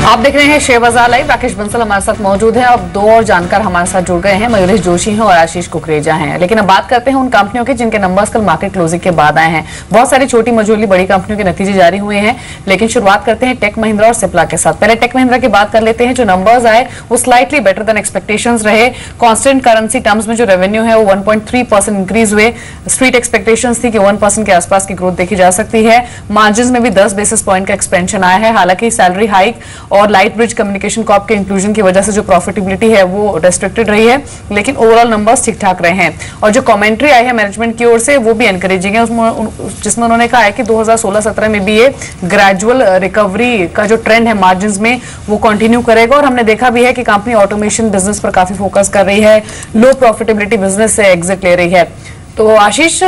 आप देख रहे हैं शेयर बाजार लाइव। राकेश बंसल हमारे साथ मौजूद हैं। अब दो और जानकार हमारे साथ जुड़ गए हैं, मयूरेश जोशी हैं और आशीष कुकरेजा हैं। लेकिन अब बात करते हैं उन कंपनियों के जिनके नंबर्स कल मार्केट क्लोजिंग के बाद आए हैं। बहुत सारी छोटी मझोली बड़ी कंपनियों के नतीजे जारी हुए हैं, लेकिन शुरुआत करते हैं टेक महिंद्रा और सिप्ला के साथ। पहले टेक महिंद्रा की बात कर लेते हैं। जो नंबर्स आए वो स्लाइटली बेटर देन एक्सपेक्टेशंस रहे। कांस्टेंट करेंसी टर्म्स में जो रेवेन्यू है वो 1.3% इंक्रीज हुए। स्ट्रीट एक्सपेक्टेशंस थी कि 1% के आसपास की ग्रोथ देखी जा सकती है। मार्जिन में भी 10 बेसिस पॉइंट का एक्सपेंशन आया है। हालांकि सैलरी हाइक और लाइट ब्रिज कम्युनिकेशन कॉर्प के इंक्लूजन की वजह से जो प्रॉफिटेबिलिटी है वो रेस्ट्रिक्टेड रही है, लेकिन ओवरऑल नंबर्स ठीक ठाक रहे हैं। और जो कमेंट्री आई है मैनेजमेंट की ओर से वो भी एनकरेजिंग है, जिसमें उन्होंने कहा है कि 2016-17 में भी ये ग्रेजुअल रिकवरी का जो ट्रेंड है मार्जिन में वो कंटिन्यू करेगा। और हमने देखा भी है कि कंपनी ऑटोमेशन बिजनेस पर काफी फोकस कर रही है, लो प्रॉफिटेबिलिटी बिजनेस से एग्जिट ले रही है। तो आशीष,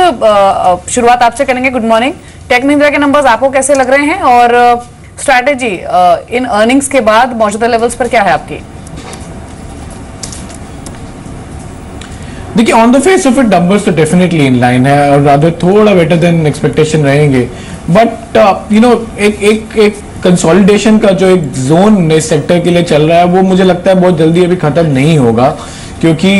शुरुआत आपसे करेंगे। Good morning. टेक महिंद्रा के नंबर्स आपको कैसे लग रहे हैं और स्ट्रैटेजी इन अर्निंग्स के बाद मौजूदा लेवल्स पर क्या है आपकी? देखिए, on the face of it numbers तो डेफिनेटली इन लाइन है और रादर थोड़ा बेटर देन एक्सपेक्टेशन रहेंगे। बट यू नो एक कंसोलिडेशन का जो एक जोन इस सेक्टर के लिए चल रहा है वो मुझे लगता है बहुत जल्दी अभी खत्म नहीं होगा, क्योंकि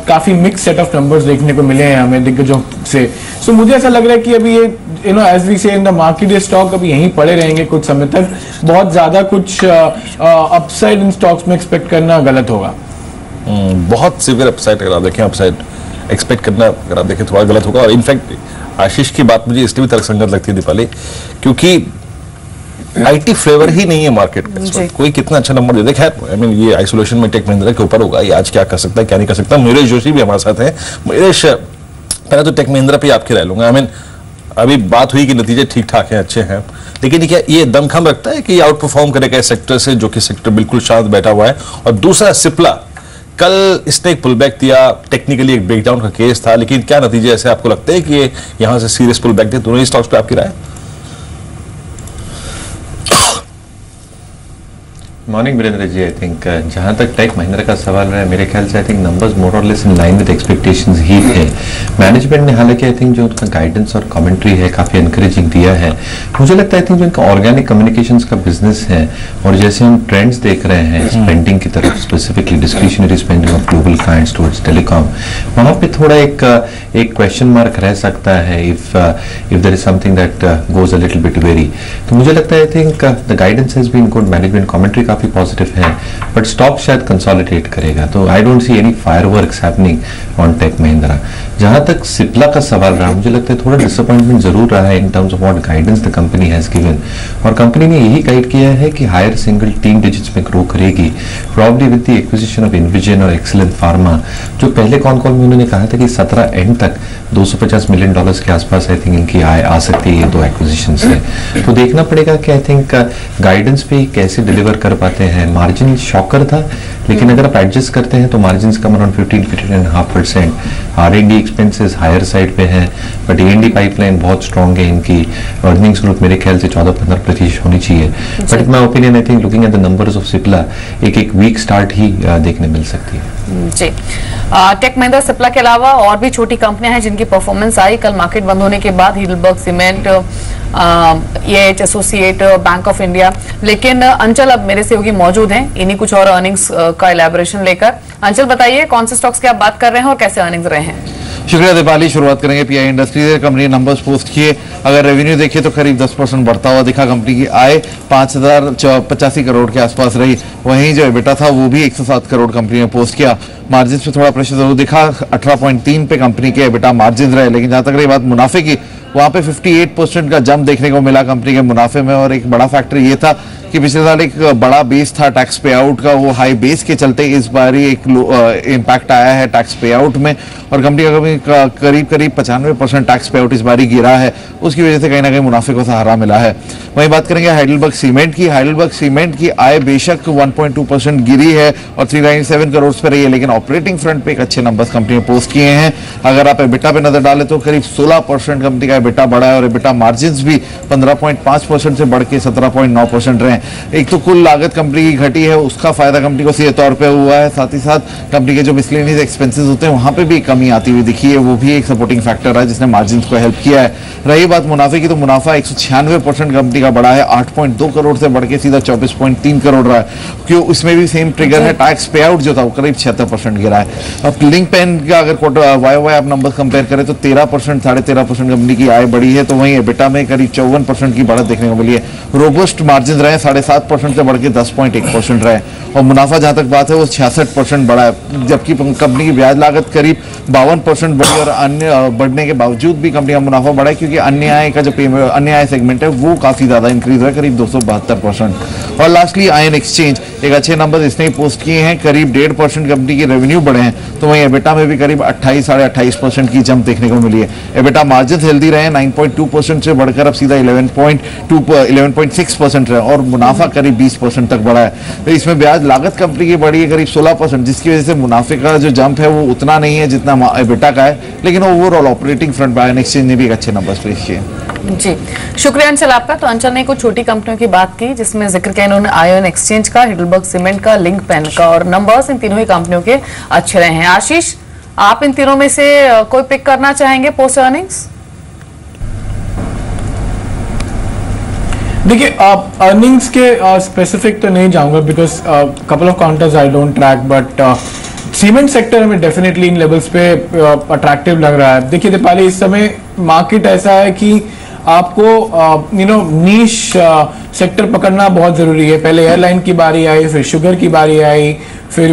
काफी मिक्स सेट ऑफ नंबर्स देखने को मिले हैं हमें दिग्गजों से। सो मुझे ऐसा लग रहा है कि अभी ये एज वी से इन द मार्केट ये स्टॉक अभी यहीं पड़े रहेंगे कुछ समय तक। बहुत ज्यादा कुछ अपसाइड इन स्टॉक्स में एक्सपेक्ट करना गलत होगा। बहुत सीवियर अपसाइड अगर आप देखें, अपसाइड एक्सपेक्ट करना अगर आप देखें थोड़ा गलत होगा। और इनफैक्ट आशीष की बात मुझे इसलिए भी तर्कसंगत लगती है दीपाली, क्योंकि आईटी फ्लेवर ही नहीं है मार्केट का। कोई कितना अच्छा नंबर दे दे, खैर आई मीन ये आइसोलेशन में टेक महिंद्रा के ऊपर होगा, ये आज क्या कर सकता है क्या नहीं कर सकता। मयूरेश जोशी भी हमारे साथ हैं। मयूरेश, पहले तो टेक महिंद्रा पे आपकी राय लूंगा। आई मीन अभी बात हुई कि नतीजे ठीक ठाक हैं, अच्छे हैं, लेकिन क्या ये दमखम रखता है कि ये आउट परफॉर्म करेगा इस सेक्टर से, जो कि सेक्टर बिल्कुल शांत बैठा हुआ है? और दूसरा सिप्ला, कल इसने एक पुल बैक दिया, टेक्निकली एक ब्रेकडाउन का केस था, लेकिन क्या नतीजे ऐसे आपको लगते हैं कि ये यहां से सीरियस पुल बैक दे? दोनों ही स्टॉक्स पे आपकी राय? Morning Virendra ji. I think जहां तक टेक महिंद्रा का सवाल रहा है, मेरे ख्याल से आई थिंक नंबर्स मोर और less in line with expectations ही थे। मैनेजमेंट ने हालांकि आई थिंक जो उनका गाइडेंस और कमेंट्री है काफी एनकरेजिंग दिया है। मुझे लगता है आई थिंक जो इनका ऑर्गेनिक कम्युनिकेशंस का बिजनेस है और जैसे हम ट्रेंड्स देख रहे हैं स्पेंडिंग की तरफ, specifically discretionary spending of global clients towards telecom, वहां पे थोड़ा एक क्वेश्चन मार्क रह सकता है if there is something that goes a little bit very. तो मुझे लगता है I think the guidance has been good, management commentary काफी पॉजिटिव है, बट स्टॉक शायद कंसोलिडेट करेगा। तो I don't see any fireworks happening on Tech Mahindra. जहां तक सिप्ला का सवाल रहा, मुझे लगता है थोड़ा डिसअपॉइंटमेंट जरूर रहा है in terms of what guidance the company has given. और कंपनी ने यही गाइड किया है कि हायर सिंगल 3 डिजिट्स में ग्रो करेगी, probably with the acquisition of invasion और एक्सीलेंट फार्मा, जो पहले कॉल में उन्होंने कहा था कि 17 एंड तक $250 मिलियन के आसपास आई थिंक इनकी आय आ सकती है 2 एक्विजिशन से। तो देखना पड़ेगा कि आई थिंक गाइडेंस पे कैसे डिलीवर कर पाते हैं। मार्जिन शॉकर था, लेकिन अगर आप एडजस्ट करते हैं तो margin come around 15-15.5%। R&D expenses higher side पे हैं, बट A&D पाइपलाइन बहुत स्ट्रॉन्ग है इनकी। अर्निंग्स ग्रोथ मेरे ख्याल से 14-15% होनी चाहिए। But in my opinion I think looking at the numbers of Cipla एक वीक स्टार्ट ही देखने मिल सकती है जी। टेक महिंद्रा सिप्ला के अलावा और भी छोटी कंपनियां हैं जिनकी परफॉर्मेंस आई कल मार्केट बंद होने के बाद, Heidelberg cement, EH associate, bank of India. लेकिन अंचल अब मेरे सहयोगी मौजूद हैं इन्हीं कुछ और अर्निंग्स का इलैबोरेशन लेकर। अंचल, बताइए कौन से स्टॉक्स की आप बात कर रहे हैं और कैसे अर्निंग्स रहे हैं? शुक्रिया दीपाली। शुरुआत करेंगे पीआई इंडस्ट्रीज। कंपनी ने नंबर्स पोस्ट किए। अगर रेवेन्यू देखिए तो करीब 10% बढ़ता हुआ दिखा। कंपनी की आय 5,085 करोड़ के आसपास रही। वहीं जो एबिटा था वो भी 107 करोड़ कंपनी ने पोस्ट किया। मार्जिन पे थोड़ा प्रेशर जरूर दिखा, 18.3 पे कंपनी के एबिटा मार्जिन रहे। लेकिन जहां तक रही बात मुनाफे की, वहां पे 58% का जंप देखने को मिला कंपनी के मुनाफे में। और एक बड़ा फैक्टर ये था कि पिछले साल एक बड़ा बेस था टैक्स पे आउट का, वो हाई बेस के चलते इस बार ही एक इम्पैक्ट आया है टैक्स पे आउट में। और कंपनी का करीब 95% टैक्स पे आउट इस बार ही गिरा है, उसकी वजह से कहीं ना कहीं मुनाफे को सहारा मिला है। वहीं बात करेंगे हाइडेलबर्ग सीमेंट की। हाइडेलबर्ग सीमेंट की आय बेशक 1.2% गिरी है और 397 करोड़ पे रही है, लेकिन ऑपरेटिंग फ्रंट पे एक अच्छे नंबर्स कंपनी ने पोस्ट किए हैं। अगर आप एबिटा पे नजर डालें तो करीब 16% कंपनी का एबिटा बढ़ा है और एबिटा मार्जिन भी 15.5% से बढ़ के 17.9% रहे। हैं। एक तो कुल लागत कंपनी की घटी है, उसका फायदा कंपनी को सीधे तौर पे हुआ है, साथ ही साथ कंपनी के जो मिसलेनियस एक्सपेंसेस होते हैं वहां पे भी कमी आती हुई दिखी है, वो भी एक सपोर्टिंग फैक्टर है जिसने मार्जिन को हेल्प किया है। रही बात मुनाफे की, तो मुनाफा 196% कंपनी का बढ़ा है, 8.2 करोड़ से बढ़ के सीधा 24.3 करोड़ रहा है, क्यों उसमें भी सेम ट्रिगर है, टैक्स पे आउट जो था वो करीब 76% गिरा है। अब लिंक पेन का अगर वाई आप नंबर कंपेयर करें तो 13%, 13.5% कंपनी की आय बढ़ी है, तो वहीं एबिटा में करीब 54% की बढ़त देखने को मिली है। रोबस्ट मार्जिन रहे, 7.5% से बढ़ के 10.1% रहे, और मुनाफा जहां तक बात है वो 66% बढ़ा है, जबकि कंपनी की ब्याज लागत करीब 52% बढ़ी, और अन्य बढ़ने के बावजूद भी कंपनी का मुनाफा बढ़ा है क्योंकि अन्य आय का जो अन्य आय सेगमेंट है वो काफी ज्यादा इंक्रीज हुआ है, करीब 272%। और लास्टली आयन एक्सचेंज एक अच्छे नंबर इसने पोस्ट किए हैं, करीब 1.5% कंपनी की रेवेन्यू बढ़े हैं, तो वहीं एबिटा में भी करीब 28-28.5% की जंप देखने को मिली है। एबिटा मार्जिन हेल्दी रहे, 9.2% से बढ़कर अब सीधा 11.6% रहे, और मुनाफा करीब 20% तक बढ़ा है। तो इसमें ब्याज लागत कंपनी की बढ़ी है करीब 16%, जिसकी वजह से मुनाफे का जो जंप है वो उतना नहीं है जितना एबिटा का है, लेकिन ओवरऑल ऑपरेटिंग फ्रंट पर आयन एक्सचेंज ने भी एक अच्छे नंबर पेश किए। जी शुक्रिया अंचल आपका। तो अंचल ने कुछ छोटी कंपनियों की बात की जिसमें जिक्र किया इन्होंने आयन एक्सचेंज का, हिडलबर्ग सीमेंट का, लिंक पेन का, और नंबर्स इन तीनों ही कंपनियों के अच्छे रहे हैं। आशीष, आप इन तीनों में से कोई पिक करना चाहेंगे पोस्ट अर्निंग्स? देखिए आप अर्निंग्स के स्पेसिफिक तो नहीं जाऊंगा because couple of counters I don't track, but cement sector हमें डेफिनेटली इन लेवल्स पे अट्रैक्टिव लग रहा है। देखिए दीपाली, इस समय मार्केट ऐसा है कि आपको नीश सेक्टर पकड़ना बहुत जरूरी है। पहले एयरलाइन की बारी आई, फिर शुगर की बारी आई, फिर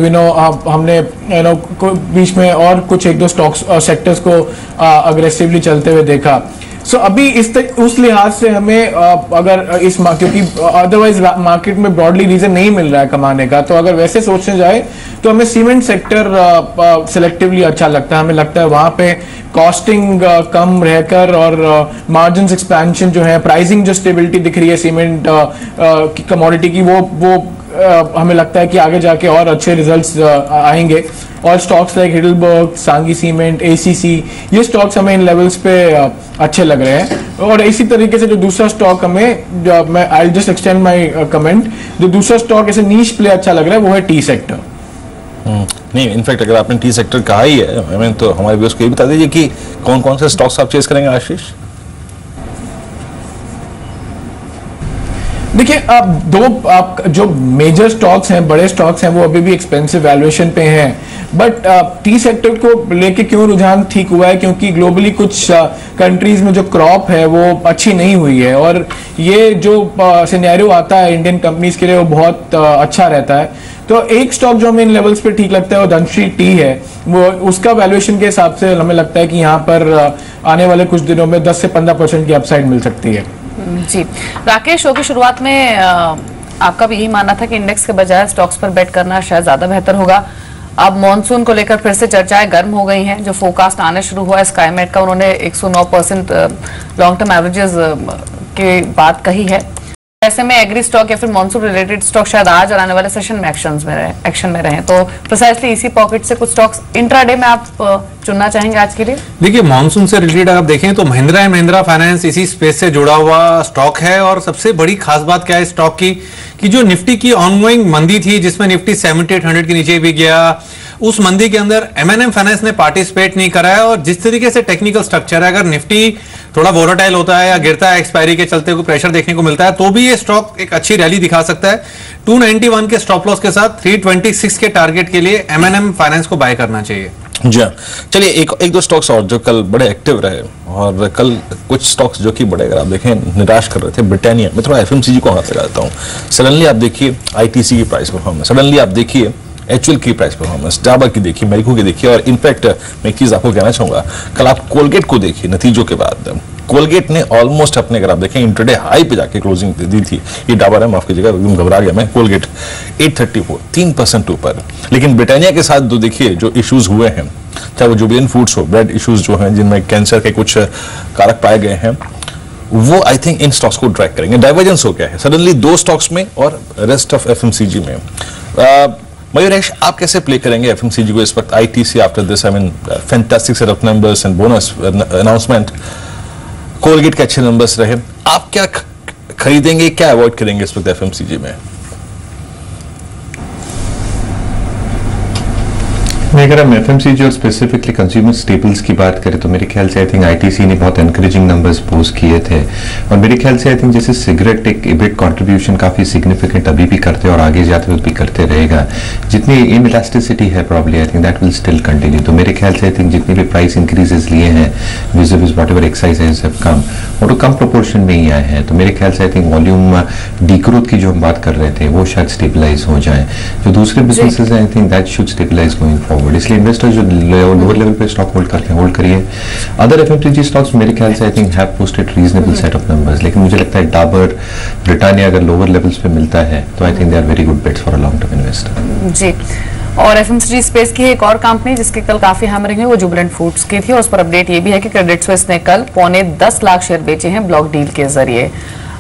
हमने बीच में और कुछ एक दो स्टॉक्स सेक्टर्स को अग्रेसिवली चलते हुए देखा। सो अभी उस लिहाज से हमें अगर क्योंकि अदरवाइज मार्केट में ब्रॉडली रीजन नहीं मिल रहा है कमाने का, तो अगर वैसे सोचने जाए तो हमें सीमेंट सेक्टर सिलेक्टिवली अच्छा लगता है। हमें लगता है वहां पे कॉस्टिंग कम रहकर और मार्जिन एक्सपेंशन जो है, प्राइसिंग जो स्टेबिलिटी दिख रही है सीमेंट की कमोडिटी की, वो हमें लगता है कि आगे जाके और अच्छे रिजल्ट्स आएंगे। और स्टॉक्स लाइक हिडलबर्ग, सांगी सीमेंट, एसीसी, ये स्टॉक्स हमें इन लेवल्स पे अच्छे लग रहे हैं। और इसी तरीके से जो दूसरा स्टॉक मैं I just extend my comment, जो दूसरा स्टॉक ऐसे नीश प्ले अच्छा लग रहा है वो है टी सेक्टर। नहीं, इनफैक्ट अगर आपने टी सेक्टर कहा ही है, तो हमारे व्यूअर्स को ये बता दीजिए कि कौन कौन से स्टॉक्स आप चेस करेंगे आशीष? देखिए आप जो मेजर स्टॉक्स हैं, बड़े स्टॉक्स हैं, वो अभी भी एक्सपेंसिव वैल्यूएशन पे हैं, बट टी सेक्टर को लेके क्यों रुझान ठीक हुआ है? क्योंकि ग्लोबली कुछ कंट्रीज में जो क्रॉप है वो अच्छी नहीं हुई है, और ये जो सिनेरियो आता है इंडियन कंपनीज के लिए वो बहुत अच्छा रहता है। तो एक स्टॉक जो हमें इन लेवल्स पे ठीक लगता है वो धनश्री टी है, वो उसका वैल्यूएशन के हिसाब से हमें लगता है कि यहाँ पर आने वाले कुछ दिनों में 10 से 15% की अपसाइड मिल सकती है। जी राकेश, शो की शुरुआत में आपका भी यही मानना था कि इंडेक्स के बजाय स्टॉक्स पर बेट करना शायद ज्यादा बेहतर होगा। अब मॉनसून को लेकर फिर से चर्चाएं गर्म हो गई हैं। जो फोरकास्ट आने शुरू हुआ है स्काईमेट का, उन्होंने 109% लॉन्ग टर्म एवरेजेस की बात कही है। ऐसे में एग्री स्टॉक या फिर मॉनसून रिलेटेड स्टॉक शायद आज और आने वाले सेशन में एक्शन में रहे, तो प्रिसाइसली इसी पॉकेट से कुछ स्टॉक्स इंट्राडे में आप चुनना चाहेंगे आज के लिए? देखिए मॉनसून से रिलेटेड आप देखें तो महिंद्रा एंड महिंद्रा फाइनेंस इसी स्पेस से जुड़ा हुआ स्टॉक है। और सबसे बड़ी खास बात क्या है स्टॉक की कि जो निफ्टी की ऑनगोइंग मंदी थी जिसमें निफ्टी 7800 के नीचे भी गया, उस मंदी के अंदर M&M फाइनेंस ने पार्टिसिपेट नहीं करा है। और जिस तरीके से टेक्निकल स्ट्रक्चर है, अगर निफ्टी थोड़ा वोलेटाइल होता है या गिरता है, एक्सपायरी के चलते कोई प्रेशर देखने को मिलता है, तो भी ये स्टॉक एक अच्छी रैली दिखा सकता है। 291 के स्टॉप लॉस के साथ 326 के टारगेट के लिए M&M फाइनेंस को बाय करना चाहिए। जी हाँ, चलिए एक दो स्टॉक्स और जो कल बड़े एक्टिव रहे, और कल कुछ स्टॉक्स जो कि बड़े अगर आप देखें निराश कर रहे थे। ब्रिटानिया, मैं थोड़ा FMCG को हाथ लगा देता हूँ। सडनली आप देखिए ITC की प्राइस परफॉर्मेंस, सडनली आप देखिए HUL की प्राइस परफॉर्मेंस, डाबर की देखिए, मेरिको की देखिए, और इनफैक्ट मैं एक चीज आपको कहना चाहूंगा, कल आप कोलगेट को देखिए नतीजों के बाद। कोलगेट ने ऑलमोस्ट अपने अगर आप देखें इंट्राडे हाई पे जाके क्लोजिंग दी थी। ये डाबर है, माफ कीजिएगा, एकदम घबरा गया मैं। कोलगेट 834, 3% ऊपर। लेकिन ब्रिटानिया के साथ जो देखिए जो इश्यूज हुए हैं, चाहे वो जुबिलिएंट फूड्स हो, ब्रेड इश्यूज जो हैं जिनमें कैंसर के कुछ कारक पाए गए हैं, वो आई थिंक इन स्टॉक्स को ड्रैग करेंगे। डाइवर्जेंस हो गया है सडनली 2 स्टॉक्स में और रेस्ट ऑफ FMCG में। मयूरेश, आप कैसे प्ले करेंगे FMCG को इस वक्त? ITC after this, I mean fantastic set of numbers and bonus announcement, Colgate के अच्छे नंबर्स रहे, आप क्या खरीदेंगे, क्या अवॉइड करेंगे इस वक्त एफएमसीजी में? अगर हम एफएमसीजी और स्पेसिफिकली कंज्यूमर स्टेपल्स की बात करें तो मेरे ख्याल से आई थिंक आईटीसी ने बहुत एनकरेजिंग नंबर्स पोस्ट किए थे, और मेरे ख्याल से आई थिंक जैसे सिगरेट एक इबिट कंट्रीब्यूशन काफी सिग्निफिकेंट अभी भी करते और आगे जाते हुए भी करते रहेगा, जितनी इन इलास्टिसिटी है probably I think that will still continue. तो मेरे ख्याल से आई थिंक जितने भी प्राइस इंक्रीजेस लिए हैं विजिबल व्हाटएवर एक्साइजेस हैव कम, और कम प्रोपोर्शन में ही आए हैं। तो मेरे ख्याल से आई थिंक वॉल्यूम डीग्रोथ की जो हम बात कर रहे थे वो शायद स्टेबलाइज हो जाए। जो दूसरे बिजनेसेस हैं I think that should stabilize going forward, इसलिए इन्वेस्टर्स जो लोअर लेवल पे स्टॉक होल्ड करते हैं होल्ड करिए। अदर एफएमसीजी स्टॉक्स मेरे ख्याल से I think have posted reasonable set of numbers, लेकिन मुझे लगता है डाबर, ब्रिटानिया अगर लोअर लेवल्स पे मिलता है तो I think they are very good bets for a long term investor. जी, और एफएमसीजी स्पेस की एक और कंपनी जिसकी कल काफी हैमरिंग है वो जुबिलेंट फूड्स की थी, और उस पर अपडेट ये भी है कि क्रेडिट स्विस ने कल 10.25 लाख शेयर बेचे हैं ब्लॉक डील के जरिए।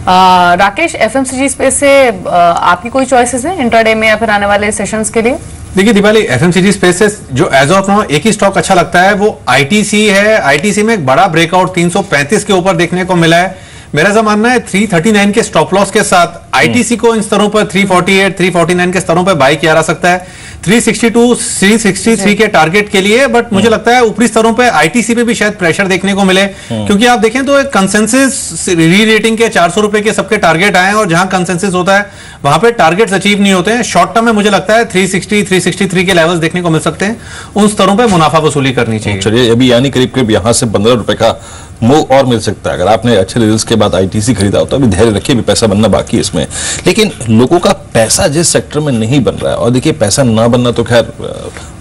राकेश, एफएमसीजी स्पेस से आपकी कोई चॉइसेस हैं इंट्राडे में या फिर आने वाले सेशंस के लिए? देखिए दीपाली, एफएमसीजी स्पेस से जो एज ऑफ नाउ एक ही स्टॉक अच्छा लगता है वो आईटीसी है। आईटीसी में एक बड़ा ब्रेकआउट 335 के ऊपर देखने को मिला है। मेरा ऐसा मानना है 339 के स्टॉप लॉस के साथ आईटीसी को इन स्तरों पर 348, 349 के स्तरों पर बाय किया जा सकता है, 362, 363 के टारगेट के लिए। बट मुझे लगता है ऊपरी स्तरों पे आईटीसी पे भी शायद प्रेशर देखने को मिले, क्योंकि आप देखें तो एक कंसेंसस री रेटिंग के 400 रुपए के सबके टारगेट आए हैं, और जहां कंसेंसस होता है वहां पे टारगेट्स अचीव नहीं होते हैं। शॉर्ट टर्म में मुझे लगता है 360, 363 के लेवल्स देखने को मिल सकते हैं, उन स्तरों पे मुनाफा वसूली करनी चाहिए। चलिए, अभी यानी करीब करीब यहां से 15 रुपए का मूव और मिल सकता है। अगर आपने अच्छे रिजल्ट्स के बाद आईटीसी खरीदा हो तो अभी धैर्य रखिए, भी पैसा बनना बाकी है इसमें। लेकिन लोगों का पैसा जिस सेक्टर में नहीं बन रहा है, और देखिए पैसा ना बनना तो खैर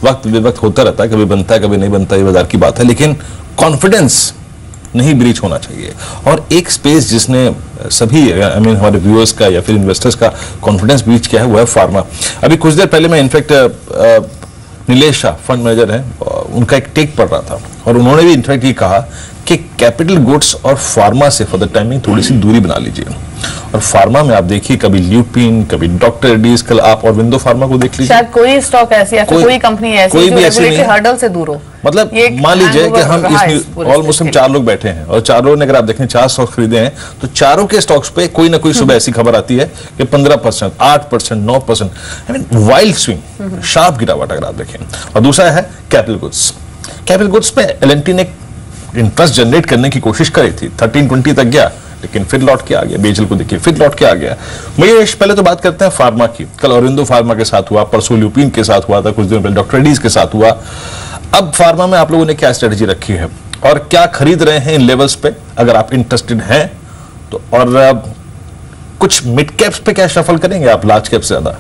वक्त बेवक्त होता रहता है, कभी बनता है कभी नहीं बनता, ये बाजार की बात है, लेकिन कॉन्फिडेंस नहीं ब्रीच होना चाहिए। और एक स्पेस जिसने सभी हमारे व्यूअर्स का या फिर इन्वेस्टर्स का कॉन्फिडेंस ब्रीच किया है वो है फार्मा। अभी कुछ देर पहले मैं in fact Nilesh Shah fund manager हैं, उनका एक टेक पढ़ रहा था, और उन्होंने भी इनफैक्ट ये कहा कि कैपिटल गुड्स और फार्मा से फॉर द टाइमिंग थोड़ी सी दूरी बना लीजिए। और फार्मा में आप देखिए कभी ल्यूपिन, कभी डॉक्टर रेड्डीज, कल आप और विंडो फार्मा को देख लीजिए, शायद कोई स्टॉक ऐसी या फिर कोई कंपनी ऐसी कोई जो भी ऐसी नहीं है, हर्डल से दूर हो। मतलब मान लीजिए कि हम इस ऑलमोस्ट हम 4 लोग बैठे हैं, और चारों ने अगर आप देखें 4 स्टॉक्स खरीदे हैं, तो चारों के स्टॉक्स पे कोई ना कोई सुबह ऐसी खबर आती है कि 15%, 8%, 9%, I mean wild swing, sharp गिरावट अगर आप देखें। और दूसरा है कैपिटल गुड्स। कैपिटल गुड्स पे एलएनटी ने इंटरेस्ट जनरेट करने की कोशिश करी थी, 1320 तक गया, लेकिन फिर लौट के आ गया। बेजल को देखिए फिर लौट के आ गया। महेश, पहले तो बात करते हैं फार्मा की। कल औरबिंदो फार्मा के साथ हुआ, परसों ल्यूपिन के साथ हुआ था, कुछ दिन पहले डॉक्टर रेड्डीज के साथ हुआ। अब फार्मा में आप लोगों ने क्या स्ट्रेटजी रखी है और क्या खरीद रहे हैं इन लेवल्स पे, अगर आप इंटरेस्टेड हैं तो? और कुछ मिड कैप्स पे क्या शफल करेंगे आप लार्ज कैप से ज्यादा?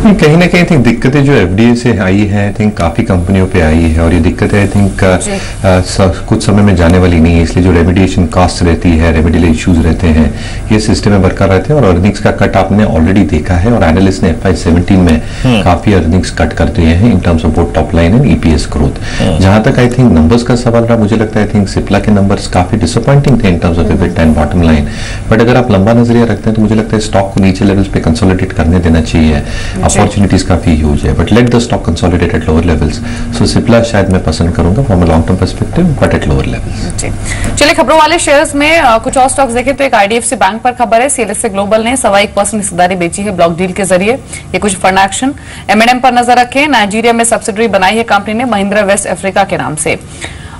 कहीं ना कहीं आई थिंक दिक्कतें जो एफडीए से आई है आई थिंक काफी कंपनियों पे आई है, और ये दिक्कतें आई थिंक कुछ समय में जाने वाली नहीं है। इसलिए जो रेमिडिएशन कॉस्ट रहती है, रेमिडियल इश्यूज रहते हैं, ये सिस्टम में बरकरार रहते हैं। और अर्निंग्स का कट आपने ऑलरेडी देखा है, और एनालिस्ट ने FY17 में काफी अर्निंग्स कट कर दिए हैं in terms of both top line and EPS growth. जहां तक आई थिंक नंबर्स का सवाल रहा, मुझे लगता है आई थिंक सिप्ला के नंबर्स काफी डिसअपॉइंटिंग थे in terms of EBITDA and bottom line. But अगर आप लंबा नजरिया रखते हैं तो मुझे लगता है स्टॉक को नीचे लेवल्स पे कंसोलिडेट करने देना चाहिए। अपॉर्चुनिटीज काफी ह्यूज है, but let the stock consolidate at lower levels. So Cipla शायद मैं पसंद करूंगा from a long term perspective, but at lower levels. चलिए, खबरों वाले शेयर्स में कुछ और स्टॉक्स देखें तो एक आईडीएफसी बैंक पर खबर है, सीएलएसए ग्लोबल ने 1.25% हिस्सेदारी बेची है ब्लॉक डील के जरिए। ये कुछ फंड एक्शन। एमएनएम पर नजर रखें, नाइजीरिया में सब्सिडरी बनाई है कंपनी ने महिंद्रा वेस्ट अफ्रीका के नाम से।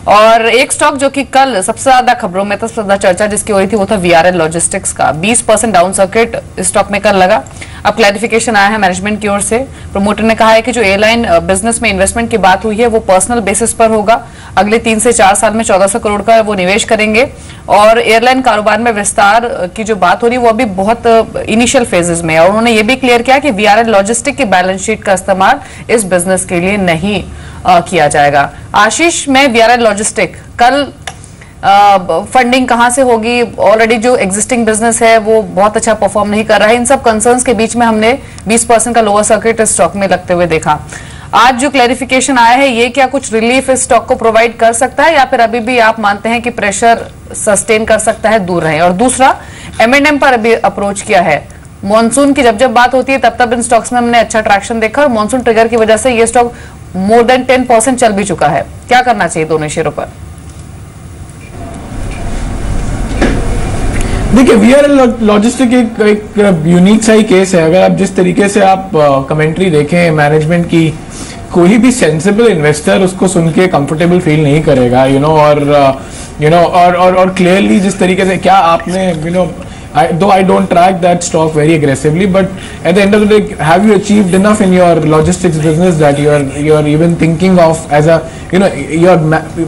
और एक स्टॉक जो कि कल सबसे ज्यादा खबरों में था, सबसे ज्यादा चर्चा जिसकी हो रही थी, वो था वीआरएल लॉजिस्टिक्स का। 20% डाउन सर्किट स्टॉक में कल लगा। अब क्लैरिफिकेशन आया है मैनेजमेंट की ओर से। प्रमोटर ने कहा है कि जो एयरलाइन बिजनेस में इन्वेस्टमेंट की बात हुई है वो पर्सनल बेसिस पर होगा। अगले 3 से 4 साल में 1400 करोड़ का वो निवेश करेंगे, और एयरलाइन कारोबार में विस्तार की जो बात हो रही है वो अभी बहुत इनिशियल फेजेस में है। और उन्होंने ये भी क्लियर किया कि वीआरएल लॉजिस्टिक की बैलेंस शीट का इस्तेमाल इस बिजनेस के लिए नहीं किया जाएगा। आशीष, में वीआरएल लॉजिस्टिक कल फंडिंग कहां से होगी? ऑलरेडी जो एग्जिस्टिंग बिजनेस है वो बहुत अच्छा परफॉर्म नहीं कर रहा है। इन सब कंसर्न्स के बीच में हमने 20% का लोअर सर्किट स्टॉक में लगते हुए देखा। आज जो क्लैरिफिकेशन आया है, ये क्या कुछ रिलीफ इस स्टॉक को प्रोवाइड कर सकता है, या फिर अभी भी आप मानते हैं कि प्रेशर सस्टेन कर सकता है, दूर रहे? और दूसरा, एमएनएम पर अभी अप्रोच किया है। मॉनसून की जब बात होती है तब इन स्टॉक्स में हमने अच्छा ट्रैक्शन देखा, और मॉनसून ट्रिगर की वजह से ये स्टॉक मोर देन 10% चल भी चुका है। क्या करना चाहिए दोनों शेयरों पर? देखिए वीआर लॉजिस्टिक एक यूनिक सा ही केस है। अगर आप जिस तरीके से आप कमेंट्री देखें मैनेजमेंट की, कोई भी सेंसिबल इन्वेस्टर उसको सुन के कंफर्टेबल फील नहीं करेगा, और क्लियरली जिस तरीके से क्या आपने though I don't track that stock very aggressively, but at the end of the day, have you achieved enough in your logistics business that you are even thinking of as a your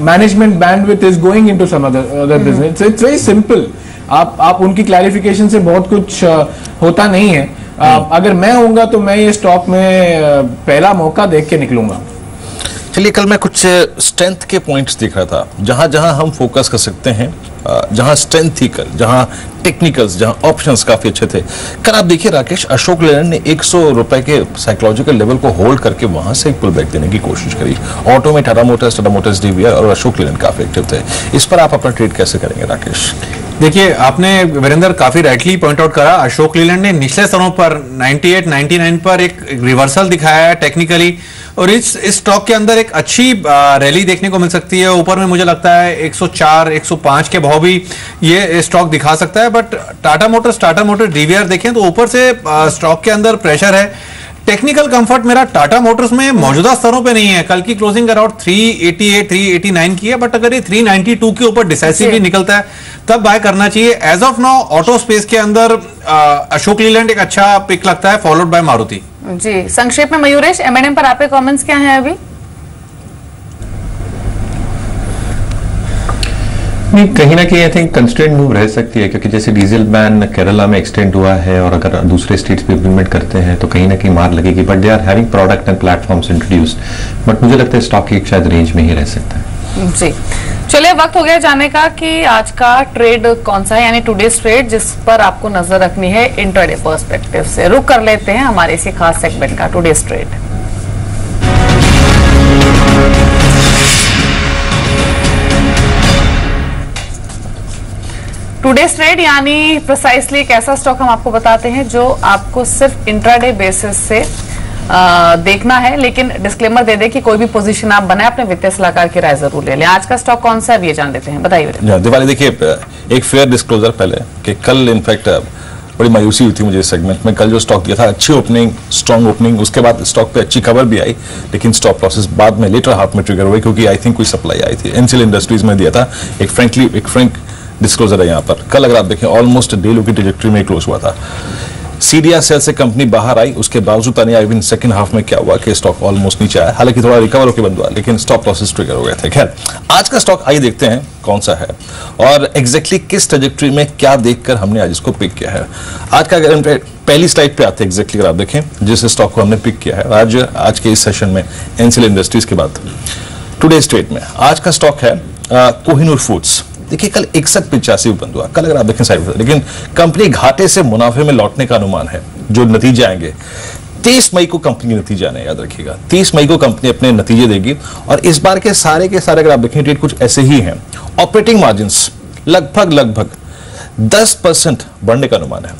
management bandwidth is going into some other business? It's very simple. आप उनकी clarification से बहुत कुछ होता नहीं है। अगर मैं होऊंगा तो मैं ये स्टॉक में पहला मौका देख के निकलूंगा। चलिए, कल मैं कुछ स्ट्रेंथ के पॉइंट्स देख रहा था, जहां जहां हम फोकस कर सकते हैं, जहां स्ट्रेंथ थी कल, जहां टेक्निकल्स, जहां ऑप्शंस काफी अच्छे थे। कल आप देखिए राकेश, अशोक लेलैंड ने 100 रुपए के साइकोलॉजिकल लेवल को होल्ड करके वहां से एक पुल बैक देने की कोशिश करी। ऑटो में टाटा मोटर्स डीवीआर और अशोक लेलैंड काफी एक्टिव थे। इस पर आप अपना ट्रेड कैसे करेंगे राकेश? देखिए, आपने वीरेंद्र काफी राइटली पॉइंट आउट करा, अशोक लेलैंड ने निचले स्तरों पर 98, 99 पर एक रिवर्सल दिखाया है टेक्निकली, और इस स्टॉक के अंदर एक अच्छी रैली देखने को मिल सकती है। ऊपर में मुझे लगता है 104, 105 के भाव भी ये स्टॉक दिखा सकता है। बट टाटा मोटर्स डीवीआर देखें तो ऊपर से स्टॉक के अंदर प्रेशर है। टेक्निकल कंफर्ट मेरा टाटा मोटर्स में मौजूदा स्तरों पे नहीं है। कल की क्लोजिंग अराउंड 388, 389 की है, बट अगर ये 392 के ऊपर डिसाइसिवली निकलता है तब बाय करना चाहिए। As of now auto space के अंदर अशोक लेलैंड एक अच्छा पिक लगता है, फॉलोड बाय मारुति। जी, संक्षेप में मयूरेश, M&M पर आपके कमेंट्स क्या हैं अभी? नहीं, कहीं ना कहीं आई थिंक कंस्ट्रेंट मूव रह सकती है, क्योंकि जैसे डीजल बैन केरला में एक्सटेंड हुआ है और अगर दूसरे स्टेट्स पे इंप्लीमेंट करते हैं तो कहीं ना कहीं मार लगेगी। But they are having product and platforms introduced. But मुझे लगता है स्टॉक एक शायद रेंज में ही रह सकता है। जी, चलिए वक्त हो गया जानने का कि आज का ट्रेड कौन सा है, यानी टुडेज ट्रेड, जिस पर आपको नजर रखनी है इंट्राडे पर्सपेक्टिव से। रुक कर लेते हैं हमारे इसी खास सेगमेंट का, टुडेज ट्रेड। टुडेज ट्रेड यानी प्रिसाइसली एक ऐसा स्टॉक हम आपको बताते हैं जो आपको सिर्फ इंट्राडे बेसिस से देखना है, लेकिन डिस्क्लेमर दे दे कि कोई भी पोजीशन आप बनाए अपने वित्तीय सलाहकार की राय जरूर ले लें। आज का स्टॉक कौन सा है ये जान लेते हैं, बताइए। दिवाली, देखिए एक फेयर डिस्क्लोजर पहले कि कल इनफैक्ट बड़ी मायूसी हुई थी मुझे इस सेगमेंट में। कल जो स्टॉक दिया था, अच्छी ओपनिंग, स्ट्रॉन्ग ओपनिंग, उसके बाद स्टॉक पे अच्छी कवर भी आई, लेकिन स्टॉप लॉसेस बाद में लेटर हाफ में ट्रिगर हुए, क्योंकि आई थिंक कोई सप्लाई आई थी। एनसीएल इंडस्ट्रीज में दिया था। एक फ्रैंक डिस्क्लोजर है यहाँ पर। कल अगर आप देखें ऑलमोस्ट डे लो की ट्रैजेक्टरी में क्लोज हुआ था। सीडीआर सेल से कंपनी बाहर आई, उसके बावजूद इवन सेकंड हाफ में क्या हुआ कि स्टॉक ऑलमोस्ट नीचे आया, हालांकि थोड़ा रिकवर होकर बंद हुआ, लेकिन स्टॉप लॉसेस ट्रिगर हो गए थे। खैर, आज का स्टॉक आइए देखते हैं कौन सा है और एग्जैक्टली किस ट्रैजेक्टरी में क्या देखकर हमने आज इसको पिक किया है। आज का अगर पहली स्लाइड पे आते हैं एग्जैक्टली, अगर आप देखें जिस स्टॉक को हमने पिक किया है आज के इस सेशन में एनसीएल इंडस्ट्रीज के बाद टुडेज ट्रेड में, आज का स्टॉक है कोहिनूर फूड्स। देखिए कल 61.85 बंद हुआ कल, अगर आप देखें साइड, लेकिन कंपनी घाटे से मुनाफे में लौटने का अनुमान है। जो नतीजे आएंगे 23 मई को कंपनी के नतीजे आने, याद रखिएगा 30 मई को कंपनी अपने नतीजे देगी। और इस बार के सारे अगर आप देखें रेट कुछ ऐसे ही हैं। ऑपरेटिंग मार्जिन्स लगभग 10% बढ़ने का अनुमान है।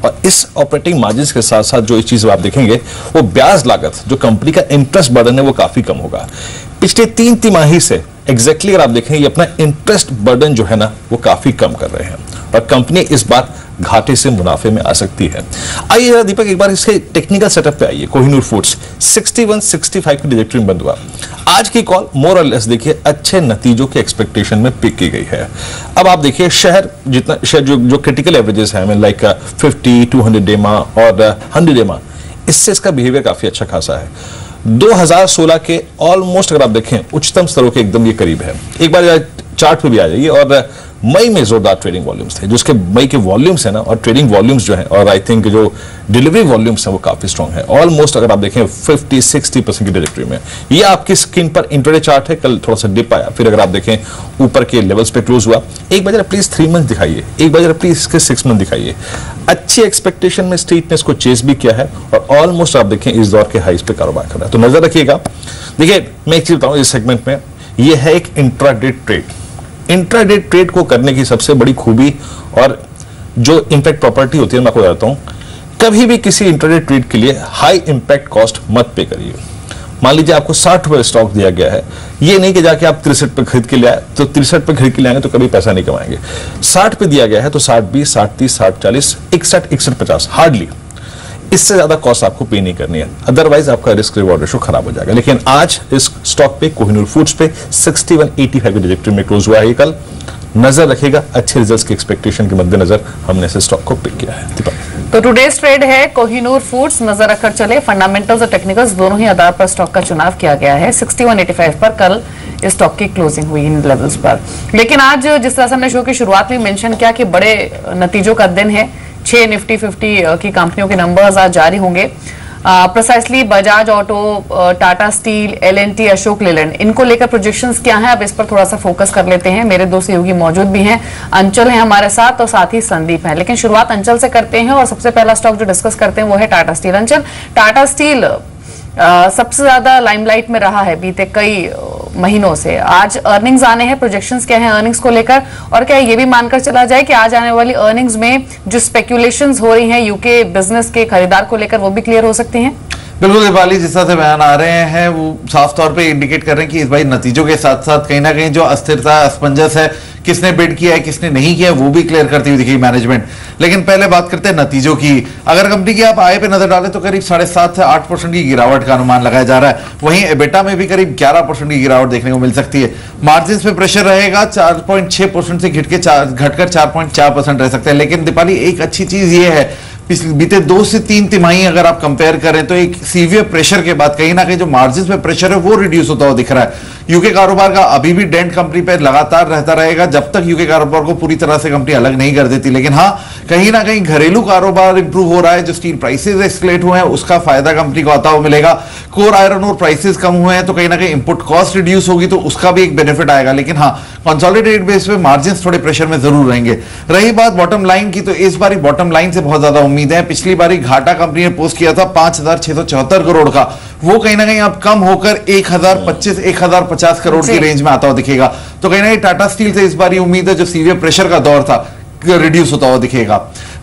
और इस ऑपरेटिंग मार्जिन्स के साथ साथ जो इस चीज आप देखेंगे वो ब्याज लागत, जो कंपनी का इंटरेस्ट बर्डन है वो काफी कम होगा। पिछले 3 तिमाही से एग्जैक्टली अगर आप देखें ये अपना इंटरेस्ट बर्डन जो है ना वो काफी कम कर रहे हैं और कंपनी इस बार घाटे से मुनाफे में आ सकती है। आइए दीपक एक बार इसके टेक्निकल सेटअप पे आइए। कोहिनूर फूड्स 61-65 की ट्रैजेक्टरी में बंद हुआ। आज की कॉल मोर और लेस देखिए अच्छे नतीजों के एक्सपेक्टेशन में पिक की गई है। अब आप देखिए शेयर जो क्रिटिकल एवरेजेस हैं लाइक 50, 200 डेमा और 100 डेमा, इससे इसका बिहेवियर काफी अच्छा खासा है। 2016 के ऑलमोस्ट अगर आप देखें उच्चतम स्तरों के एकदम ये करीब है। एक बार चार्ट पे भी आ जाइए। और मई में जोरदार ट्रेडिंग वॉल्यूम्स थे, जो उसके मई के वॉल्यूम्स है ना और ट्रेडिंग वॉल्यूम्स जो है और आई थिंक जो डिलीवरी वॉल्यूम्स है वो काफी स्ट्रॉन्ग है। ऑलमोस्ट अगर आप देखें 50-60% की ट्रैजेक्टरी में। ये आपकी स्क्रीन पर इंट्राडे चार्ट है। कल थोड़ा सा डिप आया, फिर अगर आप देखें ऊपर के लेवल्स पे क्लोज हुआ। एक बार प्लीज 3 मंथ दिखाइए, एक बार प्लीज इसके 6 मंथ दिखाइए। अच्छी एक्सपेक्टेशन में स्ट्रीट ने इसको चेस भी किया है और ऑलमोस्ट आप देखें इस दौर के हाइस पे कारोबार कर रहा है, तो नजर रखिएगा। देखिए मैं एक चीज बताऊं इस सेगमेंट में, ये है एक इंट्राडे ट्रेड। इंट्राडे ट्रेड को करने की सबसे बड़ी खूबी और जो इंपैक्ट प्रॉपर्टी होती है मैं आपको बताता हूं, कभी भी किसी इंट्राडे ट्रेड के लिए हाई इंपैक्ट कॉस्ट मत पे करिए। मान लीजिए आपको 60 रुपए स्टॉक दिया गया है, ये नहीं कि जाके आप 63 पे खरीद के ले आए, तो 63 पे खरीद के ले आएंगे तो कभी पैसा नहीं कमाएंगे। 60 पे दिया गया है तो 60-20, 60-30, 60-40, 61-61-50 हार्डली, इससे ज्यादा कॉस्ट आपको पे नहीं करनी है, अदरवाइज आपका रिस्क रिवॉर्ड रेशो खराब हो जाएगा। लेकिन आज इस स्टॉक पे कोहिनूर फूड्स पे 6185 की ट्रैजेक्टरी में क्लोज हुआ है कल। नजर रखेगा, अच्छे रिजल्ट्स की एक्सपेक्टेशन के मद्देनजर हमने इस स्टॉक को पिक किया है। तो टुडेज ट्रेड है कोहिनूर फूड्स, नजर रखकर चले। फंडामेंटल्स और टेक्निकल्स दोनों ही आधार पर स्टॉक का चुनाव किया गया है। 6185 पर कल इस स्टॉक की क्लोजिंग हुई इन लेवल्स पर। लेकिन आज जिस तरह से हमने शो की शुरुआत में मेंशन किया कि बड़े नतीजों का दिन है, 6 निफ्टी 50 की कंपनियों के नंबर्स आज जारी होंगे। Precisely Bajaj auto, Tata steel, L&T, Ashok Leyland, इनको लेकर प्रोजेक्शंस क्या हैं, अब इस पर थोड़ा सा फोकस कर लेते हैं। मेरे दो सहयोगी मौजूद भी हैं, अंचल हैं हमारे साथ और साथ ही संदीप हैं। लेकिन शुरुआत अंचल से करते हैं और सबसे पहला स्टॉक जो डिस्कस करते हैं वो है टाटा स्टील। अंचल, टाटा स्टील सबसे ज्यादा लाइमलाइट में रहा है बीते कई महीनों से। आज अर्निंग्स आने हैं, प्रोजेक्शंस क्या हैं अर्निंग्स को लेकर, और क्या ये भी मानकर चला जाए कि आज आने वाली अर्निंग्स में जो स्पेक्यूलेशंस हो रही हैं यूके बिजनेस के खरीदार को लेकर वो भी क्लियर हो सकती हैं? बिल्कुल दीपाली, जिस तरह से बयान आ रहे हैं वो साफ तौर पे इंडिकेट कर रहे हैं कि इस भाई नतीजों के साथ साथ कहीं ना कहीं जो अस्थिरता, असमंजस है, किसने बिड किया है किसने नहीं किया, वो भी क्लियर करती हुई दिखेगी मैनेजमेंट। लेकिन पहले बात करते हैं नतीजों की। अगर कंपनी की आप आय पे नजर डालें तो करीब 7.5 से 8% की गिरावट का अनुमान लगाया जा रहा है। वहीं एबिटा में भी करीब 11% की गिरावट देखने को मिल सकती है। मार्जिन पे प्रेशर रहेगा, 4.6% से घटकर 4.4% रह सकते हैं। लेकिन दीपाली, एक अच्छी चीज ये है, बीते 2 से 3 तिमाही अगर आप कंपेयर करें तो एक सीवियर प्रेशर के बाद कहीं ना कहीं जो मार्जिन पे प्रेशर है वो रिड्यूस होता हुआ दिख रहा है। यूके कारोबार का अभी भी डेंट कंपनी पे लगातार रहता रहेगा जब तक यूके कारोबार को पूरी तरह से कंपनी अलग नहीं कर देती। लेकिन हाँ, कहीं ना कहीं घरेलू कारोबार इंप्रूव हो रहा है, जो स्टील प्राइसेस एस्केलेट हुए हैं उसका फायदा कंपनी को आता हुआ मिलेगा। कोर आयरन और प्राइसेस कम हुए हैं तो कहीं ना कहीं इंपुट कॉस्ट रिड्यूस होगी तो उसका भी एक बेनिफिट आएगा। लेकिन हाँ, कंसोलिडेटेड बेस पे मार्जिन थोड़े प्रेशर में जरूर रहेंगे। रही बात बॉटम लाइन की, तो इस बार बॉटम लाइन से बहुत ज्यादा उम्मीद है। पिछली बारी घाटा कंपनी ने पोस्ट किया था 5,674 करोड़ का, वो कहीं ना कहीं अब कम होकर 1,050 करोड़ की रेंज में आता हुआ दिखेगा। तो कहीं ना कहीं टाटा स्टील से इस बार उम्मीद है जो सीवियर प्रेशर का दौर था रिड्यूस होता हुआ दिखेगा।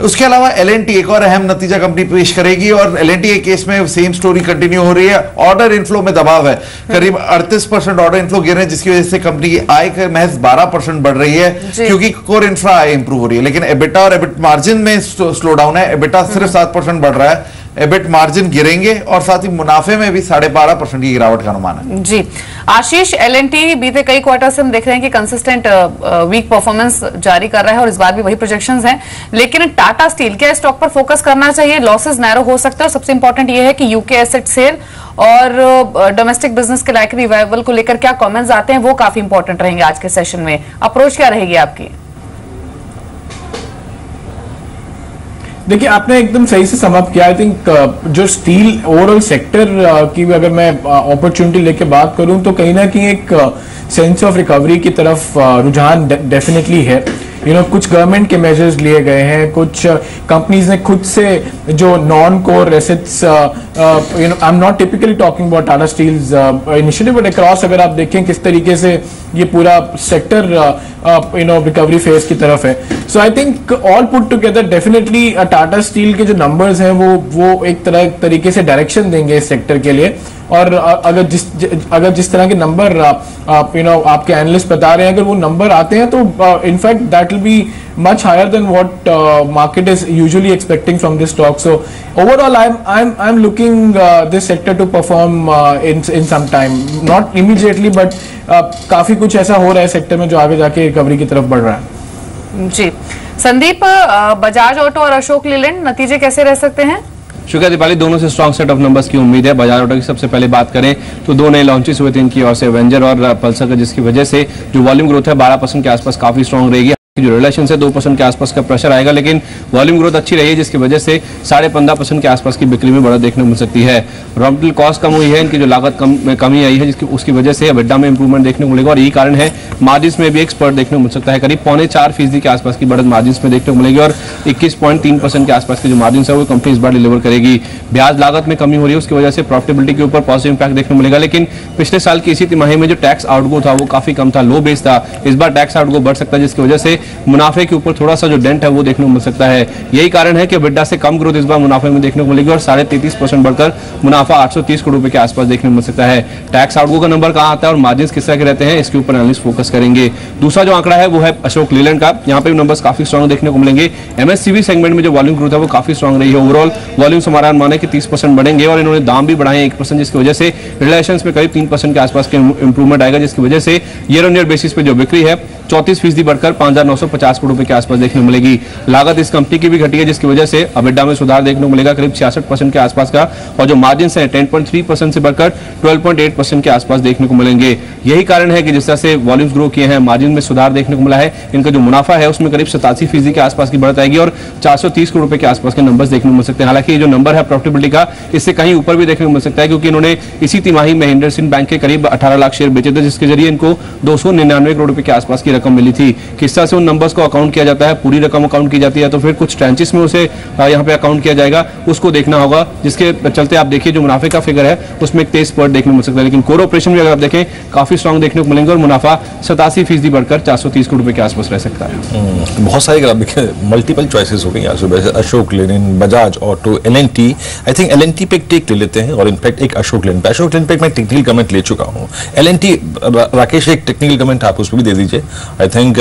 उसके अलावा एल&टी एक और अहम नतीजा कंपनी पेश करेगी और एल&टी के केस में सेम स्टोरी कंटिन्यू हो रही है। ऑर्डर इनफ्लो में दबाव है, करीब 38% ऑर्डर इनफ्लो गिर रहे हैं, जिसकी वजह से कंपनी की आय का महज 12% बढ़ रही है क्योंकि कोर इंफ्रा आय इंप्रूव हो रही है। लेकिन एबिटा और एबिट मार्जिन में स्लो डाउन है। एबिटा सिर्फ 7% बढ़ रहा है, एबिट मार्जिन गिरेंगे और साथ ही मुनाफे में भी 12.5% की गिरावट का अनुमान है। जी आशीष, एल&टी बीते कई क्वार्टर से हम देख रहे हैं कि कंसिस्टेंट वीक परफॉर्मेंस जारी कर रहा है और इस बार भी वही प्रोजेक्शंस हैं। लेकिन टाटा स्टील, क्या स्टॉक पर फोकस करना चाहिए? लॉसेस नैरो हो सकते हैं और सबसे इंपॉर्टेंट ये है कि यूके एसेट सेल और डोमेस्टिक बिजनेस के लायक रिवाइवल को लेकर क्या कमेंट्स आते हैं वो काफी इंपॉर्टेंट रहेंगे आज के सेशन में। अप्रोच क्या रहेगी आपकी? देखिए, आपने एकदम सही से सम अप किया। आई थिंक जो स्टील ओवरऑल सेक्टर की अगर मैं अपॉर्चुनिटी लेके बात करूं तो कहीं ना कहीं एक सेंस ऑफ रिकवरी की तरफ रुझान डेफिनेटली है। कुछ गवर्नमेंट के मेजर्स लिए गए हैं, कुछ कंपनीज ने खुद से जो non core assets, I am not typically talking about Tata Steel's initiative, but across अगर आप देखें किस तरीके से ये पूरा सेक्टर रिकवरी फेज की तरफ है। So I think all put together definitely Tata Steel के जो नंबर्स हैं वो एक तरीके से डायरेक्शन देंगे इस सेक्टर के लिए। और अगर जिस तरह के नंबर आपके एनालिस्ट बता रहे हैं, अगर वो नंबर आते हैं तो in fact that will be much higher than what market is usually expecting from this stock. So overall, I'm looking this sector to perform in some time, not immediately, but काफी कुछ ऐसा हो रहा है सेक्टर में जो आगे जाके रिकवरी की तरफ बढ़ रहा है। जी संदीप, बजाज ऑटो और अशोक लेलैंड नतीजे कैसे रह सकते हैं? शुक्रिया दीपाली, दोनों से स्ट्रॉन्ग सेट ऑफ नंबर्स की उम्मीद है। बजाज ऑटो की सबसे पहले बात करें तो दो नए लॉन्चेस हुए थे इनकी ओर से, एवेंजर और पल्सर का, जिसकी वजह से जो वॉल्यूम ग्रोथ है 12% के आसपास काफी स्ट्रॉन्ग रहेगी। जो रिलेशन से 2% के आसपास का प्रेशर आएगा, लेकिन वॉल्यूम ग्रोथ अच्छी रही है जिसकी वजह से 15.5% के आसपास की बिक्री में बढ़त देखने को मिल सकती है। रॉ मटेरियल कॉस्ट कम हुई है, इनकी जो लागत कमी आई है जिसकी उसकी वजह से एबिटा में इंप्रूवमेंट देखने को मिलेगा और यही कारण है मार्जिन में भी एक स्पर्ट देखने को मिल सकता है। करीब 3.25% के आसपास की बढ़त मार्जिन में देखने को मिलेगी और 21.3% के आसपास की जो मार्जिन है वो कंपनी इस बार डिलीवर करेगी। ब्याज लागत में कमी हो रही है, उसकी वजह से प्रॉफिटेबिलिटी के ऊपर पॉजिटिव इंपैक्ट देखने को मिलेगा। लेकिन पिछले साल की इसी तिमाही में जो टैक्स आउटगो था वो काफी कम था, लो बेस था। इस बार टैक्स आउटगो बढ़ सकता है जिसकी वजह से मुनाफे के ऊपर थोड़ा सा जो डेंट है वो देखने को मिल सकता है। यही कारण है कि EBITDA से कम ग्रोथ इस बार मुनाफे में देखने को मिलेगी और 33.5% बढ़कर मुनाफा 830 करोड़ रुपए के आसपास देखने को मिल सकता है। टैक्स आउटगो का नंबर कहाँ आता है और मार्जिन किस तरह के रहते हैं, इसके ऊपर एनालिस्ट फोकस करेंगे। दूसरा जो आंकड़ा है वो है अशोक लीलैंड का। यहाँ पे भी नंबर्स काफी स्ट्रॉन्ग देखने को मिलेंगे। MSCV सेगमेंट में जो वॉल्यूम ग्रोथ है वो काफी स्ट्रॉन्ग रही है। ओवरऑल वॉल्यूम हमारा अनुमान है कि 30% बढ़ेंगे और इन्होंने दाम भी बढ़ाए 1%, जिसकी वजह से रिलेशंस में करीब 3% के आसपास के इंप्रूवमेंट आएगा, जिसकी वजह से ईयर ऑन ईयर बेसिस पे जो बिक्री है 34% बढ़कर 5,950 करोड़ रुपए के आसपास देखने को मिलेगी। लागत इस कंपनी की भी घटी है, जिसकी वजह से EBITDA में सुधार देखने को मिलेगा करीब 66% के आसपास का, और जो मार्जिन है 10.3% से बढ़कर 12.8% के आसपास देखने को मिलेंगे। यही कारण है कि जिस तरह से वॉल्यूम्स ग्रो किए हैं, मार्जिन में सुधार देखने को मिला है, इनका जो मुनाफा है उसमें करीब 87% के आसपास की बढ़त आएगी और 430 करोड़ रुपए के आसपास के नंबर्स देखने को मिल सकते हैं। हालांकि ये जो नंबर है प्रॉफिटेबिलिटी का, इससे कहीं ऊपर भी देखने को मिल सकता है, क्योंकि इन्होंने इसी तिमाही में इंडसइंड बैंक के करीब 18 लाख शेयर बेचे थे, जिसके जरिए इनको 299 करोड़ रुपए के आसपास की रकम मिली थी। किस तरह से उन नंबर्स को अकाउंट किया जाता है, पूरी रकम अकाउंट की जाती है तो फिर कुछ ट्रांचेस में उसे यहाँ पे अकाउंट किया जाएगा, उसको देखना होगा, जिसके चलते आप देखिए जो मुनाफे का फिगर है उसमें एक तेज स्पर्ट देखने को मिल सकता है। लेकिन कोर ऑपरेशन में अगर आप देखें काफी स्ट्रॉन्ग देखने को मिलेंगे और मुनाफा 87% बढ़कर 430 करोड़ रुपए के आसपास रह सकता है। बहुत सारे अगर आप देखें मल्टीपल चॉइसेस हो गई आज सुबह, Ashok Leyland, Bajaj auto, LNT। I think LNT पे एक टेक ले लेते हैं और इनफैक्ट एक अशोक लेलैंड पे मैं टेक्निकल कमेंट ले चुका हूँ। LNT राकेश एक टेक्निकल कमेंट आप उस पर भी दे दीजिए। आई थिंक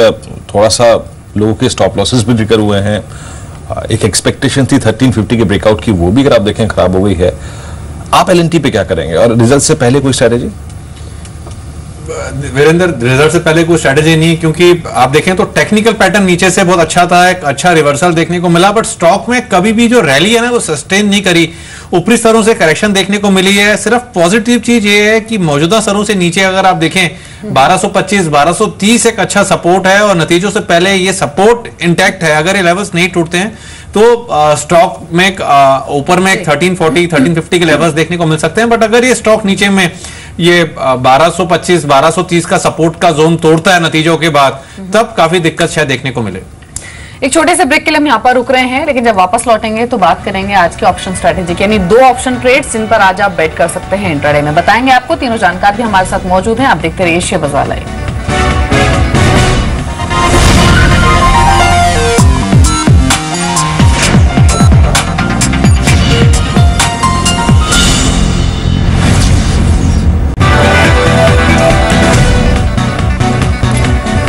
थोड़ा सा लोगों के स्टॉप लॉसेस भी रिकवर हुए हैं, एक एक्सपेक्टेशन थी 1350 के ब्रेकआउट की, वो भी अगर आप देखें खराब हो गई है। आप LNT पे क्या करेंगे और रिजल्ट से पहले कोई स्ट्रेटेजी? वीरेंद्र, रिजल्ट से पहले कोई स्ट्रेटेजी नहीं, क्योंकि आप देखें तो टेक्निकल पैटर्न नीचे से बहुत अच्छा था, एक अच्छा रिवर्सल देखने को मिला, बट स्टॉक में कभी भी जो रैली है ना वो सस्टेन नहीं करी। ऊपरी स्तरों से करेक्शन देखने को मिली है। सिर्फ पॉजिटिव चीज ये है कि मौजूदा स्तरों से नीचे अगर आप देखें 1225, 1230 एक अच्छा सपोर्ट है और नतीजों से पहले ये सपोर्ट इंटैक्ट है। अगर ये लेवल्स नहीं टूटते हैं तो स्टॉक में ऊपर में 1340, 1350 के लेवल्स देखने को मिल सकते हैं, बट अगर ये स्टॉक नीचे में ये 1225, 1230 का सपोर्ट का जोन तोड़ता है नतीजों के बाद, तब काफी दिक्कत शायद देखने को मिले। एक छोटे से ब्रेक के लिए हम यहाँ पर रुक रहे हैं, लेकिन जब वापस लौटेंगे तो बात करेंगे आज के ऑप्शन स्ट्रेटेजी की, यानी 2 ऑप्शन ट्रेड्स जिन पर आज आप बेट कर सकते हैं इंट्राडे में। बताएंगे आपको, तीनों जानकार भी हमारे साथ मौजूद हैं। आप देखते रहिए शेयर बाजार लाइव।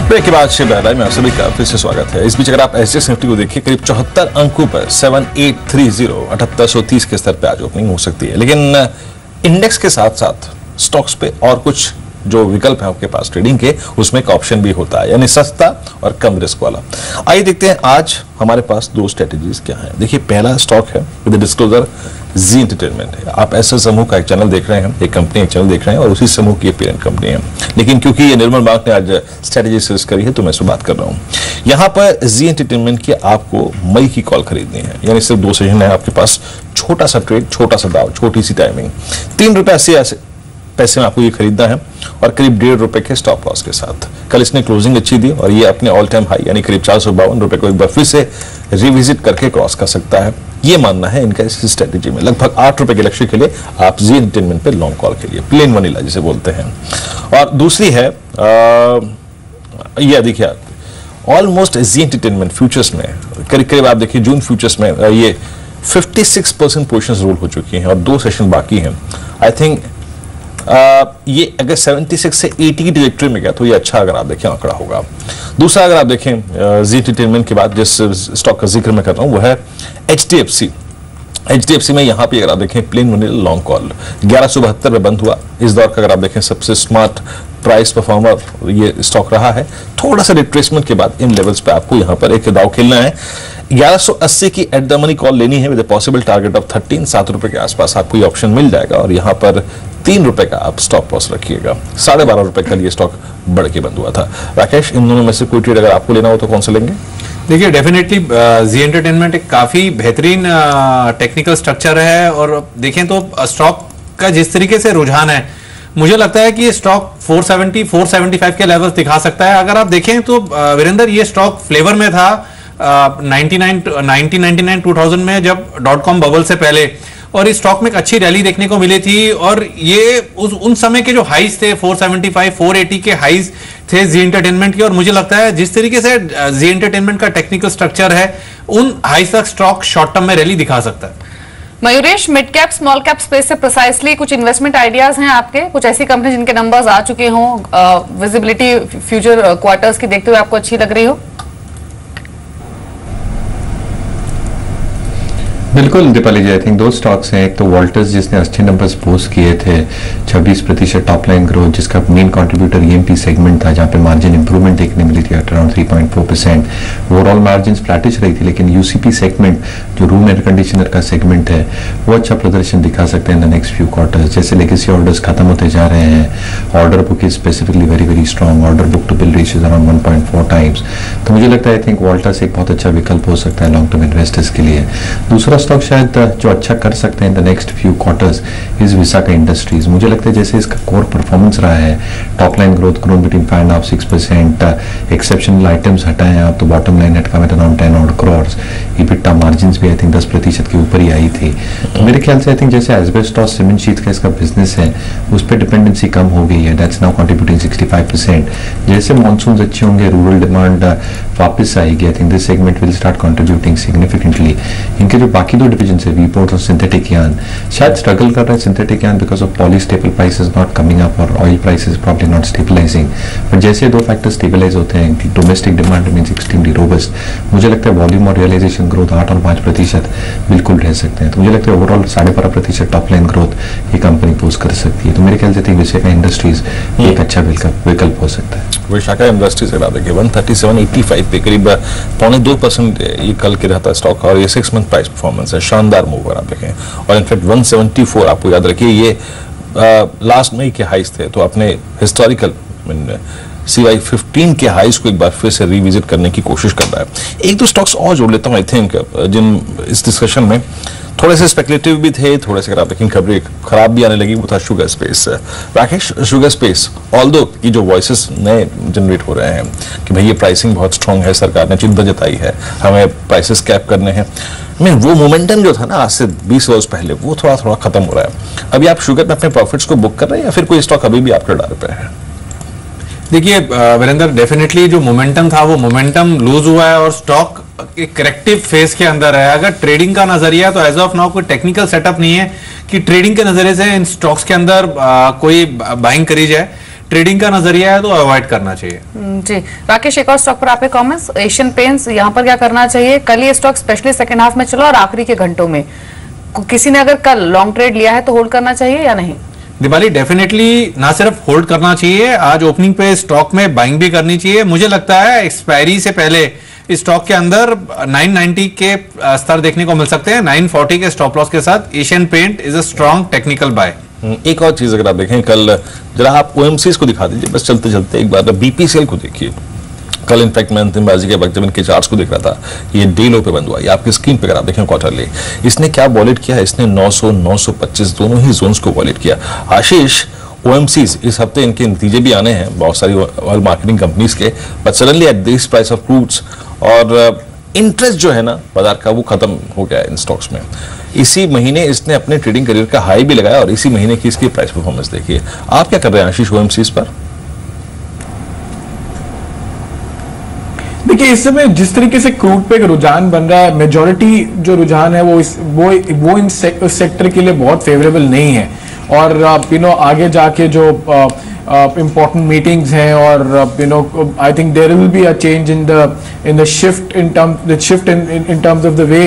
ब्रेक के बाद शेयर बाजार में आप सभी का फिर से स्वागत है। इस बीच अगर आप SGX निफ्टी को देखिए करीब 74 अंकों पर 7830 7830 के स्तर पे आज ओपनिंग हो सकती है, लेकिन इंडेक्स के साथ साथ स्टॉक्स पे और कुछ जो विकल्प है आपके पास ट्रेडिंग के, उसमें एक ऑप्शन भी होता है, यानी सस्ता और कम रिस्क वाला। आइए देखते हैं आज हमारे पास 2 स्ट्रेटेजीज क्या है। देखिए पहला स्टॉक है विद डिस्क्लोजर जी एंटरटेनमेंट है। आप ऐसे समूह का एक चैनल देख रहे हैं, एक कंपनी एक चैनल देख रहे हैं और उसी समूह की पेरेंट कंपनी है, लेकिन क्योंकि ये निर्मल बाग ने आज स्ट्रेटेजी सर्च करी है तो मैं इससे बात कर रहा हूँ। यहाँ पर जी एंटरटेनमेंट की आपको मई की कॉल खरीदनी है, यानी सिर्फ 2 सेशन है आपके पास, छोटा सा ट्रेड, छोटा सा दाव, छोटी सी टाइमिंग, 3 रुपए 80 पैसे में आपको ये खरीदना है और करीब 1.5 रुपए के स्टॉप लॉस के साथ। कल इसने क्लोजिंग अच्छी दी और ये अपने ऑल टाइम हाई यानी करीब 452 रुपए को एक बार फिर से रिविजिट करके क्रॉस कर सकता है, ये मानना है इनका इस स्ट्रेटेजी में। लगभग 8 रुपए के लक्ष्य के लिए आप जी एंटरटेनमेंट पे लॉन्ग कॉल के लिए, प्लेन वनीला जिसे बोलते हैं। और दूसरी है ये देखिए ऑलमोस्ट जी एंटरटेनमेंट फ्यूचर्स में करीब आप देखिए जून फ्यूचर्स में ये 56% पोजीशंस रोल हो चुकी हैं और 2 सेशन बाकी हैं। आई थिंक ये अगर 76 से 80 की ट्रैजेक्टरी में गया तो ये अच्छा अगर आप देखें आंकड़ा होगा। दूसरा अगर आप देखें जी एंटरटेनमेंट के बाद जिस स्टॉक का जिक्र मैं कर रहा हूं वो है HDFC में यहाँ पे अगर आप देखें प्लेन वनीला लॉन्ग कॉल 1172 में बंद हुआ। इस दौर का अगर आप देखें सबसे स्मार्ट प्राइस परफॉर्मर ये स्टॉक रहा है। थोड़ा सा रिट्रेसमेंट के बाद इन लेवल्स पे आपको यहाँ पर एक दाव खेलना है। 1180 की एट द मनी कॉल लेनी है विद पॉसिबल टारगेट ऑफ 13, 7 रुपए के आसपास आपको ये ऑप्शन मिल जाएगा और यहाँ पर 3 रुपए का आप स्टॉप लॉस रखिएगा। 12.5 रुपए का ये स्टॉक बढ़ के बंद हुआ था। राकेश, इन दोनों में से कोई ट्रेड अगर आपको लेना हो तो कौन सा लेंगे? देखिए डेफिनेटली जी एंटरटेनमेंट एक काफी बेहतरीन टेक्निकल स्ट्रक्चर है और देखें तो स्टॉक का जिस तरीके से रुझान है, मुझे लगता है कि ये स्टॉक 470, 475 के लेवल्स दिखा सकता है। अगर आप देखें तो वीरेंद्र, ये स्टॉक फ्लेवर में था 1999 2000 में जब .com बबल से पहले, और इस स्टॉक में एक अच्छी रैली देखने को मिली थी और ये उन समय के जो हाइज थे 475 480 के हाइज थे जी एंटरटेनमेंट के, और मुझे लगता है जिस तरीके से जी एंटरटेनमेंट का टेक्निकल स्ट्रक्चर है उन हाइज तक स्टॉक शॉर्ट टर्म में रैली दिखा सकता है। Mayuresh, mid cap small cap space से प्रिसाइसली कुछ इन्वेस्टमेंट आइडियाज हैं आपके? कुछ ऐसी कंपनी जिनके नंबर्स आ चुके हों, विजिबिलिटी फ्यूचर क्वार्टर्स की देखते हुए आपको अच्छी लग रही हो? बिल्कुल दीपाली जी, आई थिंक दो स्टॉक्स हैं। एक तो वॉल्टर्स जिसने अच्छे नंबर्स पोस्ट किए थे, 26% टॉप लाइन ग्रोथ, जिसका मेन कंट्रीब्यूटर ईएमपी सेगमेंट था जहां पे मार्जिन इंप्रूवमेंट देखने मिली थी अराउंड 3.4%। ओवरऑल मार्जिन फ्लैटिश रही थी, लेकिन यूसीपी सेगमेंट जो रूम एयर कंडीशनर का सेगमेंट है वो अच्छा प्रदर्शन दिखा सकते हैं in the next few quarters. जैसे लेगेसी ऑर्डर्स खत्म होते जा रहे हैं, order book is specifically very very strong, order book to bill ratio around 1.4 times. तो मुझे लगता है आई थिंक वॉल्टर्स एक बहुत अच्छा विकल्प हो सकता है लॉन्ग टर्म इन्वेस्टर्स के लिए। दूसरा स्टॉक शायद जो अच्छा कर सकते हैं in the next few quarters is Visaka Industries. मुझे लगता है जैसे इसका कोर परफॉर्मेंस रहा है, top line growth grown between 5.5-6%, exceptional items हटाए आप तो bottom line net profit around 10 odd crores, EBITDA margins भी आई थिंक 10% के ऊपर ही आई थी। तो मेरे ख्याल से आई थिंक जैसे एस्बेस्टॉस सीमेंट शीट का इसका बिजनेस है उस पर डिपेंडेंसी कम हो गई है, दैट्स नाउ कंट्रीब्यूटिंग 65%। जैसे मॉनसून अच्छे होंगे, रूरल डिमांड वापस आएगी, I think this segment will start contributing significantly. इनके जो बाकी दो डिवीजन है वीपोर्ट और सिंथेटिक यार्न शायद स्ट्रगल कर रहे हैं। Synthetic yarn because of polystaple prices not coming up और oil prices probably not stabilising. But जैसे दो फैक्टर स्टेबलाइज होते हैं, domestic demand remains extremely robust, मुझे लगता है वॉल्यूम और रियलाइजेशन ग्रोथ 8 और 5% बिल्कुल रह सकते हैं। तो मुझे लगता है ओवरऑल 12.5% टॉप लाइन ग्रोथ ये कंपनी पोस्ट कर सकती है। तो मेरे ख्याल से विशाखा इंडस्ट्रीज एक अच्छा विकल्प हो सकता है। विशाखा इंडस्ट्रीज अगर देखिए 137.85 पे करीब 0.2% ये कल के रहता स्टॉक, और ये 6 मंथ प्राइस परफॉर्मेंस है, शानदार मूव आप देखें। और इनफैक्ट 174 आपको याद रखिए ये लास्ट मई के हाइस थे, तो अपने हिस्टोरिकल CY15 के हाइस को एक बार फिर से रिविजिट करने की कोशिश कर रहा है। एक दो स्टॉक्स और जोड़ लेता हूं आई थिंक जिन इस डिस्कशन में थोड़े से स्पेकुलेटिव भी थे, थोड़े से खराब, लेकिन खबरें खराब भी आने लगी। वो था sugar space. Rakesh, sugar space although की जो वॉइसेस नए जनरेट हो रहे हैं कि भाई ये प्राइसिंग बहुत स्ट्रांग है, सरकार ने चिंता जताई है, हमें प्राइसेस कैप करने हैं, वो मोमेंटम जो था ना आज से 20 रोज पहले वो थोड़ा थोड़ा खत्म हो रहा है। अभी आप शुगर में अपने प्रॉफिट्स को बुक कर रहे हैं या फिर कोई स्टॉक अभी भी आपके रडार पे है? देखिए वीरेंद्र, डेफिनेटली जो मोमेंटम था वो मोमेंटम लूज हुआ है और स्टॉक एक करेक्टिव फेज के अंदर है। अगर ट्रेडिंग का नजरिया तो एज ऑफ नाउ कोई टेक्निकल सेटअप नहीं है कि ट्रेडिंग के नजरिए से इन स्टॉक्स के अंदर कोई बाइंग करी जाए। ट्रेडिंग का नजरिया है तो अवॉइड करना चाहिए। जी राकेश, एक और स्टॉक पर आपके कमेंट्स। एशियन पेंट्स, यहाँ पर क्या करना चाहिए? कल ये स्टॉक स्पेशली सेकंड हाफ में चला और आखिरी के घंटों में किसी ने अगर कल लॉन्ग ट्रेड लिया है तो होल्ड करना चाहिए या नहीं? दिवाली डेफिनेटली ना सिर्फ होल्ड करना चाहिए, आज ओपनिंग पे स्टॉक में बाइंग भी करनी चाहिए। मुझे लगता है एक्सपायरी से पहले इस स्टॉक के अंदर 990 के स्तर देखने को मिल सकते हैं। 940 के स्टॉप लॉस के साथ Asian paint is a strong technical buy. एक और चीज अगर आप देखें, कल जरा आप OMCs को दिखा दीजिए बस चलते चलते एक बार BPCL को देखिए। कल इनफैक्ट मैं अंतिमबाजी के वक्त जब इनके चार्ट्स को देख रहा था, ये डे लो पे बंद हुआ। ये आपकी स्क्रीन पे अगर आप देखें क्वार्टरली, इसने क्या वॉलेट किया? इसने 900 925 दोनों ही जोन्स को वॉलेट किया। आशीष, OMCs इस हफ्ते इनके नतीजे भी आने हैं बहुत सारी ऑयल मार्केटिंग कंपनीज के, but suddenly at this price of crudes और इंटरेस्ट जो है ना बाजार का वो खत्म हो गया इन स्टॉक्स में। इसी महीने इसने अपने ट्रेडिंग करियर का हाई भी लगाया और इसी महीने की इसकी प्राइस परफॉर्मेंस देखिए। आप क्या कर रहे हैं आशीष OMCs पर? देखिए इस समय जिस तरीके से क्रूड पे रुझान बन रहा है, मेजॉरिटी जो रुझान है वो इन सेक्टर के लिए बहुत फेवरेबल नहीं है। और आगे जाके जो important meetings हैं और I think there will be a change in the shift in terms of the way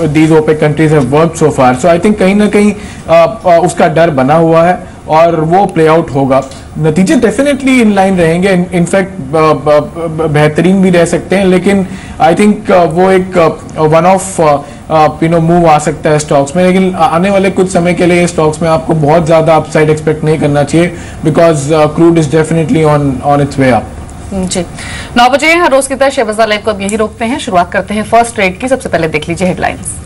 these OPEC countries have worked so far. So I think कहीं ना कहीं उसका डर बना हुआ है और वो प्ले आउट होगा। नतीजे डेफिनेटली इन लाइन रहेंगे, इनफैक्ट बेहतरीन भी रह सकते हैं, लेकिन आई थिंक वो एक वन ऑफ मूव आ सकता है स्टॉक्स में। लेकिन आने वाले कुछ समय के लिए स्टॉक्स में आपको बहुत ज्यादा अपसाइड एक्सपेक्ट नहीं करना चाहिए, because crude is definitely on its way up. जी 9 बजे हर रोज की तरह शेयर बाजार लाइव को अब यही रोकते हैं। शुरुआत करते हैं फर्स्ट ट्रेड की। सबसे पहले देख लीजिए हेडलाइंस।